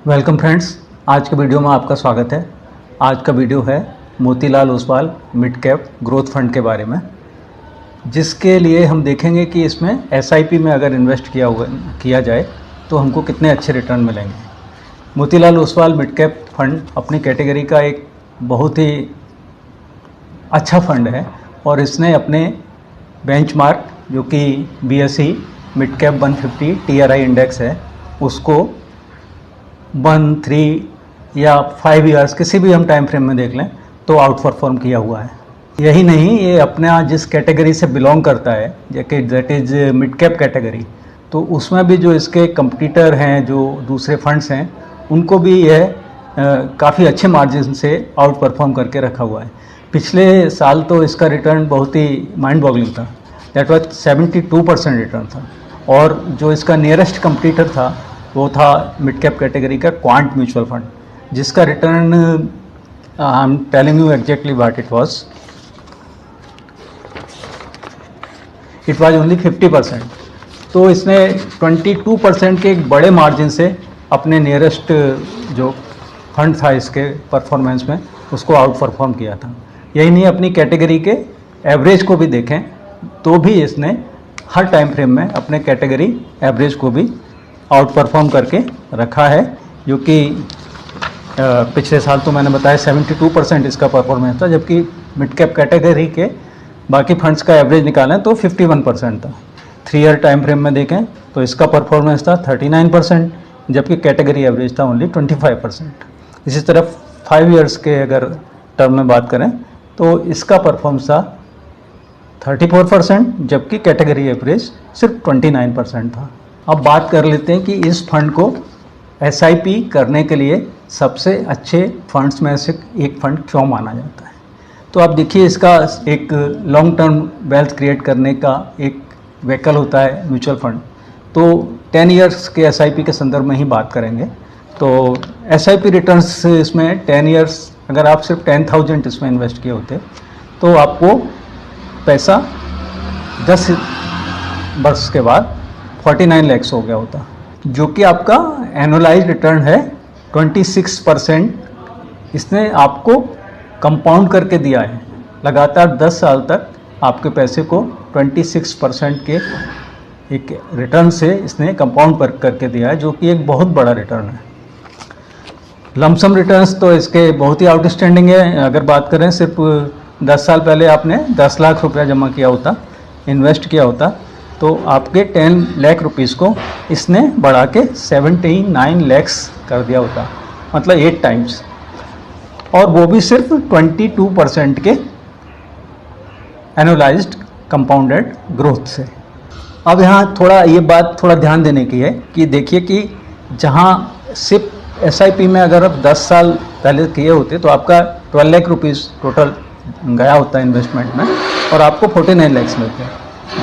Welcome friends, आज के video में आपका स्वागत है। आज का वीडियो है Motilal Oswal mid cap growth fund के बारे में, जिसके लिए हम देखेंगे कि इसमें एसआईपी में अगर इन्वेस्ट किया जाए तो हमको कितने अच्छे रिटर्न मिलेंगे। Motilal Oswal mid cap fund अपनी कैटेगरी का एक बहुत ही अच्छा फंड है और इसने अपने बेंचमार्क जो कि BSE mid cap 150 TRI index है उसको 1, 3 या 5 इयर्स किसी भी हम टाइम फ्रेम में देख लें तो आउट परफॉर्म किया हुआ है। यही नहीं, ये अपना जिस कैटेगरी से बिलोंग करता है that is mid cap category, तो उसमें भी जो इसके कंपटीटर हैं, जो दूसरे फंड्स हैं, उनको भी यह काफ़ी अच्छे मार्जिन से आउट परफॉर्म करके रखा हुआ है। पिछले साल तो इसका रिटर्न बहुत ही माइंड बॉगलिंग था, दैट वाज 72% रिटर्न था। और जो इसका नियरेस्ट कंपटीटर था वो था मिड कैप कैटेगरी का क्वांट म्यूचुअल फंड, जिसका return I am telling you exactly what it was only 50%। तो इसने 22% के एक बड़े मार्जिन से अपने नियरेस्ट जो फंड था इसके परफॉर्मेंस में उसको आउट परफॉर्म किया था। यही नहीं, अपनी कैटेगरी के एवरेज को भी देखें तो भी इसने हर टाइम फ्रेम में अपने कैटेगरी एवरेज को भी आउट परफॉर्म करके रखा है, जो कि पिछले साल तो मैंने बताया 72% इसका परफॉर्मेंस था, जबकि मिड कैप कैटेगरी के बाकी फंड्स का एवरेज निकालें तो 51% था। 3 ईयर टाइम फ्रेम में देखें तो इसका परफॉर्मेंस था 39%, जबकि कैटेगरी एवरेज था ओनली 25%। इसी तरह 5 इयर्स के अगर टर्म में बात करें तो इसका परफॉर्मेंस था 34%, जबकि कैटेगरी एवरेज सिर्फ 29% था। अब बात कर लेते हैं कि इस फंड को एसआईपी करने के लिए सबसे अच्छे फंड्स में से एक फंड क्यों माना जाता है। तो आप देखिए, इसका एक लॉन्ग टर्म वेल्थ क्रिएट करने का एक व्हीकल होता है म्यूचुअल फंड। तो 10 इयर्स के एसआईपी के संदर्भ में ही बात करेंगे। तो एसआईपी रिटर्न्स इसमें 10 इयर्स, अगर आप सिर्फ 10,000 इसमें इन्वेस्ट किए होते तो आपको पैसा 10 वर्ष के बाद 49 लाख हो गया होता, जो कि आपका एनुअलाइज्ड रिटर्न है 26%। इसने आपको कंपाउंड करके दिया है, लगातार 10 साल तक आपके पैसे को 26% के एक रिटर्न से इसने कंपाउंड करके दिया है, जो कि एक बहुत बड़ा रिटर्न है। लमसम रिटर्न्स तो इसके बहुत ही आउटस्टैंडिंग है। अगर बात करें, सिर्फ 10 साल पहले आपने 10 लाख रुपया जमा किया होता, इन्वेस्ट किया होता, तो आपके 10 लाख रुपीज़ को इसने बढ़ा के 79 लैक्स कर दिया होता, मतलब 8 टाइम्स, और वो भी सिर्फ 22% के एनुअलाइज्ड कंपाउंडेड ग्रोथ से। अब यहाँ ये बात थोड़ा ध्यान देने की है कि देखिए कि जहाँ सिर्फ एसआईपी में अगर आप 10 साल पहले किए होते तो आपका 12 लाख रुपीज़ टोटल गया होता इन्वेस्टमेंट में और आपको 49 लैक्स मिलते हैं,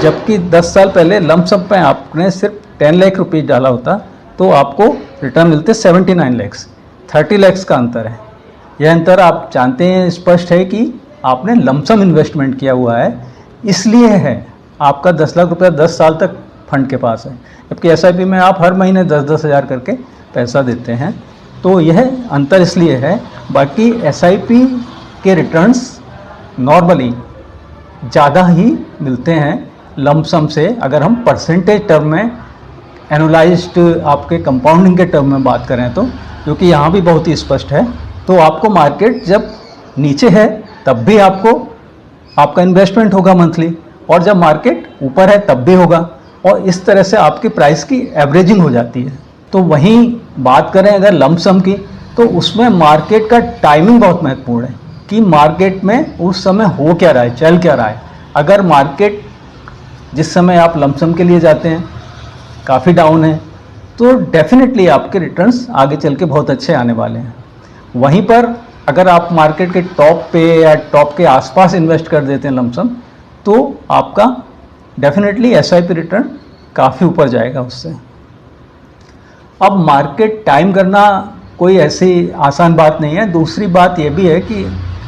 जबकि 10 साल पहले लमसम पे आपने सिर्फ 10 लाख रुपीज़ डाला होता तो आपको रिटर्न मिलते 79 लैक्स। 30 लैक्स का अंतर है। यह अंतर आप जानते हैं, स्पष्ट है कि आपने लमसम इन्वेस्टमेंट किया हुआ है, इसलिए है आपका 10 लाख रुपया 10 साल तक फंड के पास है, जबकि एसआईपी में आप हर महीने 10-10 हज़ार करके पैसा देते हैं। तो यह अंतर इसलिए है। बाकी एसआईपी के रिटर्न्स नॉर्मली ज़्यादा ही मिलते हैं लमसम से, अगर हम परसेंटेज टर्म में एनुअलाइज्ड आपके कंपाउंडिंग के टर्म में बात करें तो, क्योंकि यहाँ भी बहुत ही स्पष्ट है। तो आपको मार्केट जब नीचे है तब भी आपका इन्वेस्टमेंट होगा मंथली, और जब मार्केट ऊपर है तब भी होगा, और इस तरह से आपकी प्राइस की एवरेजिंग हो जाती है। तो वहीं बात करें अगर लमसम की, तो उसमें मार्केट का टाइमिंग बहुत महत्वपूर्ण है कि मार्केट में उस समय हो क्या रहा है, चल क्या रहा है। अगर मार्केट जिस समय आप लमसम के लिए जाते हैं काफ़ी डाउन है, तो डेफिनेटली आपके रिटर्न्स आगे चल के बहुत अच्छे आने वाले हैं। वहीं पर अगर आप मार्केट के टॉप पे या टॉप के आसपास इन्वेस्ट कर देते हैं लमसम, तो आपका डेफिनेटली एसआईपी रिटर्न काफ़ी ऊपर जाएगा उससे। अब मार्केट टाइम करना कोई ऐसी आसान बात नहीं है। दूसरी बात ये भी है कि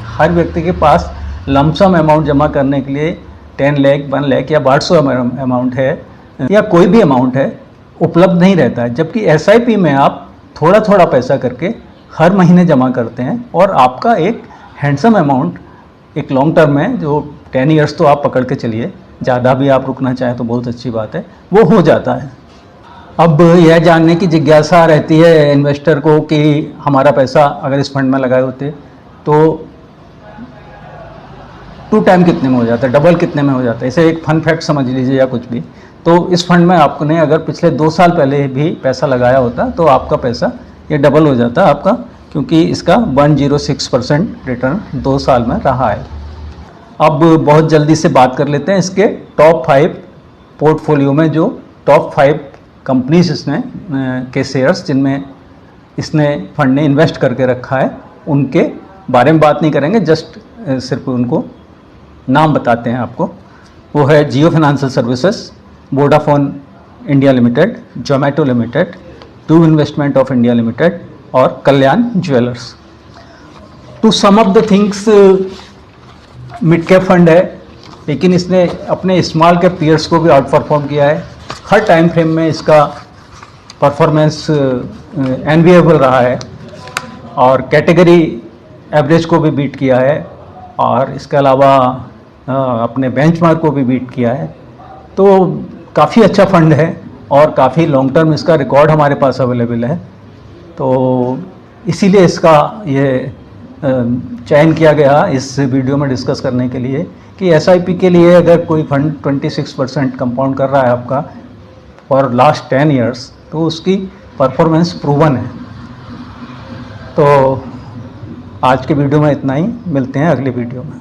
हर व्यक्ति के पास लमसम अमाउंट जमा करने के लिए 10 लाख, 1 लाख या 1200 अमाउंट है या कोई भी अमाउंट है उपलब्ध नहीं रहता है, जबकि एसआईपी में आप थोड़ा थोड़ा पैसा करके हर महीने जमा करते हैं और आपका एक हैंडसम अमाउंट एक लॉन्ग टर्म में, जो 10 ईयर्स तो आप पकड़ के चलिए, ज़्यादा भी आप रुकना चाहें तो बहुत अच्छी बात है, वो हो जाता है। अब यह जानने की जिज्ञासा रहती है इन्वेस्टर को कि हमारा पैसा अगर इस फंड में लगाए होते तो 2 टाइम कितने में हो जाता है, डबल कितने में हो जाता है। इसे एक फन फैक्ट समझ लीजिए या कुछ भी। तो इस फंड में आपने अगर पिछले 2 साल पहले भी पैसा लगाया होता तो आपका पैसा ये डबल हो जाता आपका, क्योंकि इसका 106% रिटर्न 2 साल में रहा है। अब बहुत जल्दी से बात कर लेते हैं इसके टॉप 5 पोर्टफोलियो में, जो टॉप 5 कंपनीज इसने के शेयर्स जिनमें इसने फंड ने इन्वेस्ट करके रखा है, उनके बारे में बात नहीं करेंगे, जस्ट सिर्फ उनको नाम बताते हैं आपको। वो है Jio financial services, Vodafone India limited, Zomato limited, टू इन्वेस्टमेंट ऑफ इंडिया लिमिटेड और Kalyan jewellers. To sum of the things mid cap fund है, लेकिन इसने अपने स्मॉल कैप पीयर्स को भी आउट परफॉर्म किया है। हर टाइम फ्रेम में इसका परफॉर्मेंस एनविएबल रहा है और कैटेगरी एवरेज को भी बीट किया है और इसके अलावा अपने बेंचमार्क को भी बीट किया है। तो काफ़ी अच्छा फंड है और काफ़ी लॉन्ग टर्म इसका रिकॉर्ड हमारे पास अवेलेबल है। तो इसीलिए इसका ये चयन किया गया इस वीडियो में डिस्कस करने के लिए कि एसआईपी के लिए अगर कोई फंड 26% कंपाउंड कर रहा है आपका फॉर लास्ट 10 ईयर्स, तो उसकी परफॉर्मेंस प्रूवन है। तो आज के वीडियो में इतना ही, मिलते हैं अगले वीडियो में।